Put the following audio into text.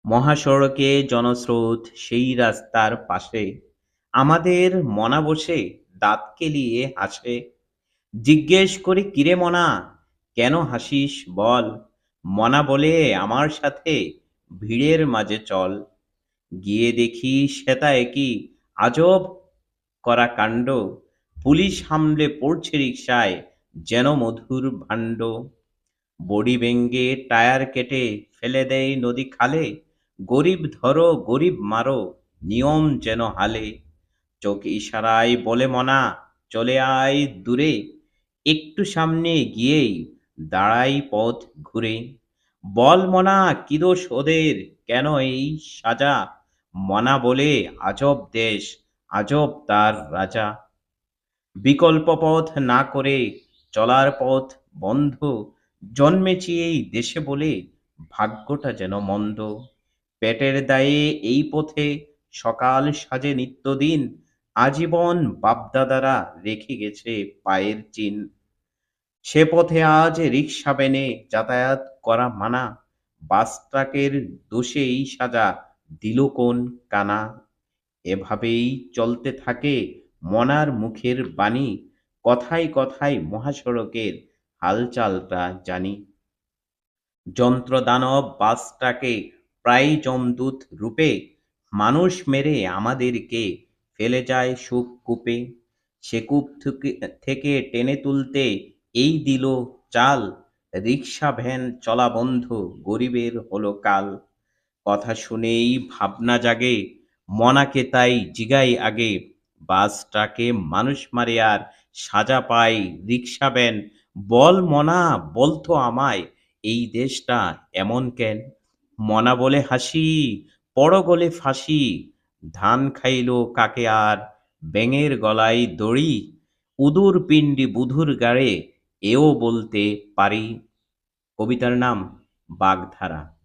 মহাসড়কে জনস্রোত, সেই রাস্তার পাশে আমাদের মনা বসে দাঁত কেলিয়ে হাসে। জিজ্ঞেস করি, কিরে মনা, কেন হাসিস বল? মনা বলে, আমার সাথে ভিড়ের মাঝে চল। গিয়ে দেখি শ্বেতা একই আজব করা কাণ্ড। পুলিশ হামলে পড়ছে রিকশায়, যেন মধুর ভাণ্ড। বডি ভেঙে টায়ার কেটে ফেলে দেয় নদী খালে। গরিব ধরো গরিব মারো, নিয়ম যেন হালে। চোখ ইশারায় বলে মনা, চলে আয় দূরে। একটু সামনে গিয়েই দাঁড়াই পথ ঘুরে। বল মনা, কি দোষ ওদের, কেন এই সাজা? মনা বলে, আজব দেশ, আজব তার রাজা। বিকল্প পথ না করে চলার পথ বন্ধ। জন্মেছি এই দেশে বলে ভাগ্যটা যেন মন্দ। পেটের দায়ে এই পথে সকাল সাজে নিত্যদিন। আজীবন বাপদাদারা রেখে গেছে পায়ের চিহ্ন। সে পথে আজ রিকশা ভ্যানে যাতায়াত করা মানা। বাস ট্রাকের দোষে এই সাজা দিল কোন কানা? এভাবেই চলতে থাকে মনার মুখের বাণী। কথায় কথায় মহাসড়কের হালচালটা জানি। যন্ত্রদানব বাসটাকে প্রায় যমদূত রূপে মানুষ মেরে আমাদেরকে ফেলে যায় সুখ কূপে। সে কূপ থেকে টেনে তুলতে এই দিল চাল। রিকশা ভ্যান চলা বন্ধ, গরিবের হলো কাল। কথা শুনেই ভাবনা জাগে, মনাকে তাই জিগাই আগে। বাসটাকে মানুষ মারে আর সাজা পায় রিকশা ভ্যান। বল মনা, বলতো আমায়, এই দেশটা এমন কেন? মনা বলে হাসি, পড় গলে ফাঁসি। ধান খাইলো কাকে আর, ব্যাঙের গলায় দড়ি। উদুর পিণ্ডি বুধুর গাড়ে, এও বলতে পারি। কবিতার নাম বাগধারা।